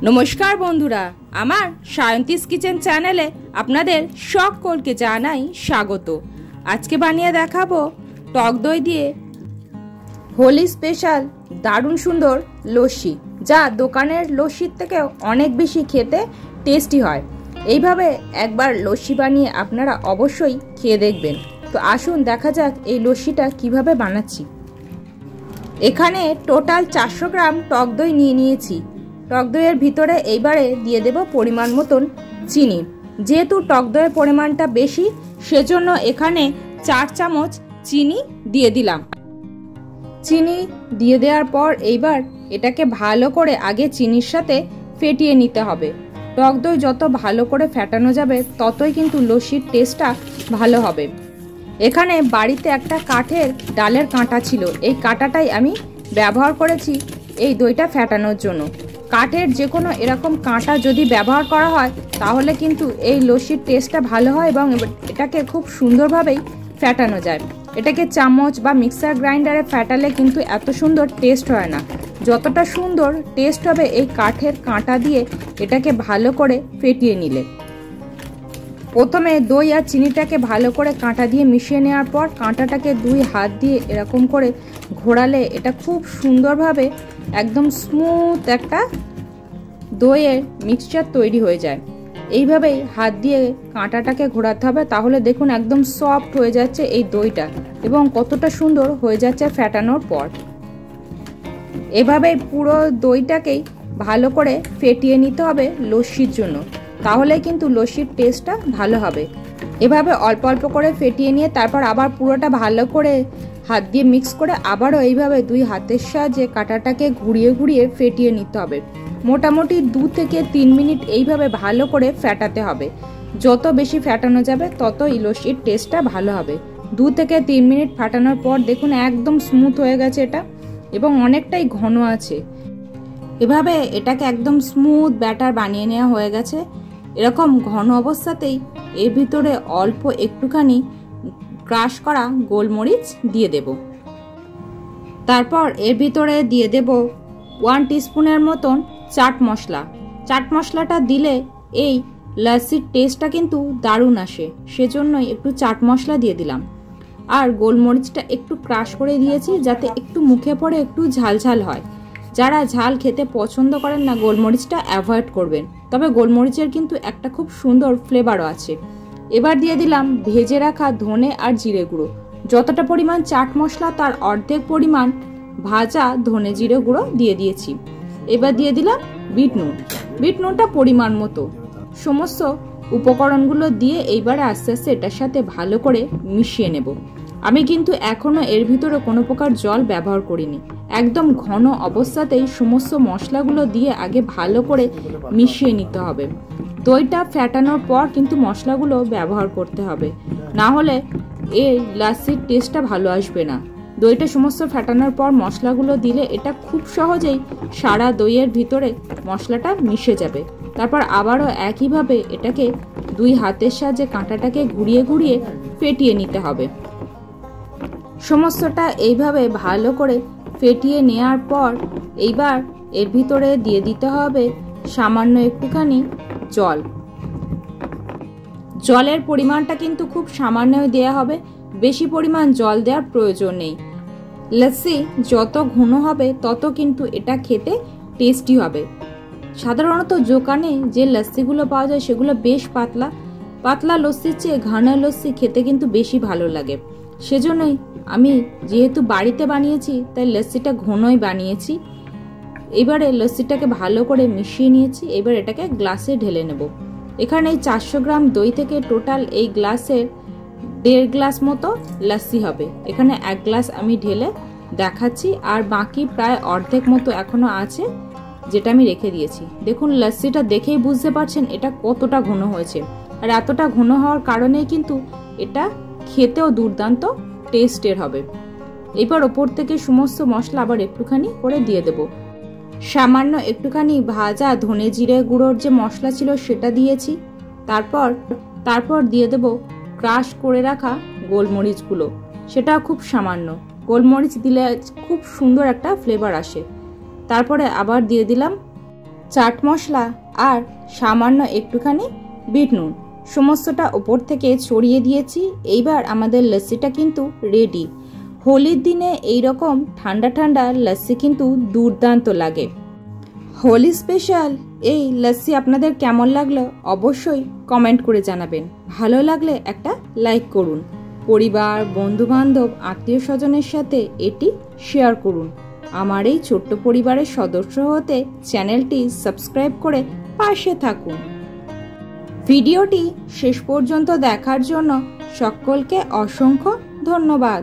নমস্কার বন্ধুরা, আমার সায়ন্তিস কিচেন চ্যানেলে আপনাদের সকলকে জানাই স্বাগত। আজকে বানিয়ে দেখাবো টক দই দিয়ে হোলি স্পেশাল দারুণ সুন্দর লস্যি, যা দোকানের লস্যির থেকে অনেক বেশি খেতে টেস্টি হয়। এইভাবে একবার লস্যি বানিয়ে আপনারা অবশ্যই খেয়ে দেখবেন। তো আসুন দেখা যাক এই লস্যিটা কিভাবে বানাচ্ছি। এখানে টোটাল 400 গ্রাম টক দই নিয়ে নিয়েছি। টক দইয়ের ভিতরে এইবারে দিয়ে দেব পরিমাণ মতন চিনি। যেহেতু টক দইয়ের পরিমাণটা বেশি, সেজন্য এখানে 4 চামচ চিনি দিয়ে দিলাম। চিনি দিয়ে দেওয়ার পর এইবার এটাকে ভালো করে আগে চিনির সাথে ফেটিয়ে নিতে হবে। টক দই যত ভালো করে ফেটানো যাবে ততই কিন্তু লস্যির টেস্টটা ভালো হবে। এখানে বাড়িতে একটা কাঠের ডালের কাঁটা ছিল, এই কাঁটাটাই আমি ব্যবহার করেছি এই দইটা ফেটানোর জন্য। কাঠের যে কোনো এরকম কাঁটা যদি ব্যবহার করা হয় তাহলে কিন্তু এই লস্যির টেস্টটা ভালো হয় এবং এটাকে খুব সুন্দরভাবেই ফেটানো যায়। এটাকে চামচ বা মিক্সার গ্রাইন্ডারে ফেটালে কিন্তু এত সুন্দর টেস্ট হয় না। যতটা সুন্দর টেস্ট হবে এই কাঠের কাঁটা দিয়ে এটাকে ভালো করে ফেটিয়ে নিলে। প্রথমে দই আর চিনিটাকে ভালো করে কাঁটা দিয়ে মিশিয়ে নেওয়ার পর কাঁটাটাকে 2 হাত দিয়ে এরকম করে ঘোরালে এটা খুব সুন্দরভাবে একদম স্মুথ একটা দইয়ের মিক্সচার তৈরি হয়ে যায়। এইভাবেই হাত দিয়ে কাঁটাটাকে ঘোরাতে হবে, তাহলে দেখুন একদম সফট হয়ে যাচ্ছে এই দইটা এবং কতটা সুন্দর হয়ে যাচ্ছে ফেটানোর পর। এভাবেই পুরো দইটাকেই ভালো করে ফেটিয়ে নিতে হবে লস্যির জন্য, তাহলে কিন্তু লস্যির টেস্টটা ভালো হবে। এভাবে অল্প অল্প করে ফেটিয়ে নিয়ে তারপর আবার পুরোটা ভালো করে হাত দিয়ে মিক্স করে আবারও এইভাবে 2 হাতের সাহায্যে কাঁটাটাকে ঘুরিয়ে ঘুরিয়ে ফেটিয়ে নিতে হবে। মোটামুটি 2 থেকে 3 মিনিট এইভাবে ভালো করে ফেটাতে হবে। যত বেশি ফেটানো যাবে ততই লস্যির টেস্টটা ভালো হবে। 2 থেকে 3 মিনিট ফাটানোর পর দেখুন একদম স্মুথ হয়ে গেছে এটা এবং অনেকটাই ঘন আছে। এভাবে এটাকে একদম স্মুথ ব্যাটার বানিয়ে নেওয়া হয়ে গেছে। এরকম ঘন অবস্থাতেই এর ভিতরে অল্প একটুখানি ক্রাশ করা গোলমরিচ দিয়ে দেব। তারপর এর ভিতরে দিয়ে দেব 1 টিস্পুনের মতন চাট মশলা। চাট মশলাটা দিলে এই লস্যির টেস্টটা কিন্তু দারুণ আসে, সেজন্যই একটু চাট মশলা দিয়ে দিলাম। আর গোলমরিচটা একটু ক্রাশ করে দিয়েছি যাতে একটু মুখে পড়ে একটু ঝালঝাল হয়। যারা ঝাল খেতে পছন্দ করেন না গোলমরিচটা অ্যাভয়েড করবেন, তবে গোলমরিচের কিন্তু একটা খুব সুন্দর ফ্লেভারও আছে। এবার দিয়ে দিলাম ভেজে রাখা ধনে আর জিরে গুঁড়ো। যতটা পরিমাণ চাট মশলা তার অর্ধেক পরিমাণ ভাজা ধনে জিরে গুঁড়ো দিয়ে দিয়েছি। এবার দিয়ে দিলাম বিট নুন। বিট নুনটা পরিমাণ মতো। সমস্ত উপকরণগুলো দিয়ে এইবারে আস্তে আস্তে এটার সাথে ভালো করে মিশিয়ে নেব। আমি কিন্তু এখনো এর ভিতরে কোনো প্রকার জল ব্যবহার করিনি। একদম ঘন অবস্থাতেই সমস্ত মশলাগুলো দিয়ে আগে ভালো করে মিশিয়ে নিতে হবে। দইটা ফেটানোর পর কিন্তু মশলাগুলো ব্যবহার করতে হবে, না হলে এই লস্যির টেস্টটা ভালো আসবে না। দইটা সমস্ত ফেটানোর পর মশলাগুলো দিলে এটা খুব সহজেই সারা দইয়ের ভিতরে মশলাটা মিশে যাবে। তারপর আবারও একইভাবে এটাকে 2 হাতের সাহায্যে কাঁটাটাকে ঘুরিয়ে ঘুরিয়ে ফেটিয়ে নিতে হবে। সমস্তটা এইভাবে ভালো করে ফেটিয়ে নেওয়ার পর এইবার এর ভিতরে দিয়ে দিতে হবে সামান্য একটুখানি জল। জলের পরিমাণটা কিন্তু খুব সামান্যই দেওয়া হবে, বেশি পরিমাণ জল দেওয়ার প্রয়োজন নেই। লস্যি যত ঘন হবে তত কিন্তু এটা খেতে টেস্টি হবে। সাধারণত দোকানে যে লস্যিগুলো পাওয়া যায় সেগুলো বেশ পাতলা। পাতলা লস্যির চেয়ে ঘন লস্যি খেতে কিন্তু বেশি ভালো লাগে। সেজন্যই আমি যেহেতু বাড়িতে বানিয়েছি তাই লস্যিটা ঘনই বানিয়েছি। এবারে লস্যিটাকে ভালো করে মিশিয়ে নিয়েছি। এবার এটাকে গ্লাসে ঢেলে নেব। এখানে এই 400 গ্রাম দই থেকে টোটাল এই গ্লাসের 1.5 গ্লাস মতো লস্যি হবে। এখানে 1 গ্লাস আমি ঢেলে দেখাচ্ছি, আর বাকি প্রায় অর্ধেক মতো এখনো আছে যেটা আমি রেখে দিয়েছি। দেখুন লস্যিটা দেখেই বুঝতে পারছেন এটা কতটা ঘন হয়েছে, আর এতটা ঘন হওয়ার কারণেই কিন্তু এটা খেতেও দুর্দান্ত টেস্টের হবে। এবার ওপর থেকে সমস্ত মশলা আবার একটুখানি করে দিয়ে দেব। সামান্য একটুখানি ভাজা ধনে জিরে গুঁড়োর যে মশলা ছিল সেটা দিয়েছি। তারপর দিয়ে দেব ক্রাশ করে রাখা গোলমরিচগুলো, সেটা খুব সামান্য। গোলমরিচ দিলে খুব সুন্দর একটা ফ্লেভার আসে। তারপরে আবার দিয়ে দিলাম চাট মশলা আর সামান্য একটুখানি বিট নুন সমস্তটা ওপর থেকে ছড়িয়ে দিয়েছি। এইবার আমাদের লস্যিটা কিন্তু রেডি। হোলির দিনে এইরকম ঠান্ডা ঠান্ডা লস্যি কিন্তু দুর্দান্ত লাগে। হোলি স্পেশাল এই লস্যি আপনাদের কেমন লাগলো অবশ্যই কমেন্ট করে জানাবেন। ভালো লাগলে একটা লাইক করুন। পরিবার, বন্ধুবান্ধব, আত্মীয় স্বজনের সাথে এটি শেয়ার করুন। আমার এই ছোট্ট পরিবারের সদস্য হতে চ্যানেলটি সাবস্ক্রাইব করে পাশে থাকুন। ভিডিওটি শেষ পর্যন্ত দেখার জন্য সকলকে অসংখ্য ধন্যবাদ।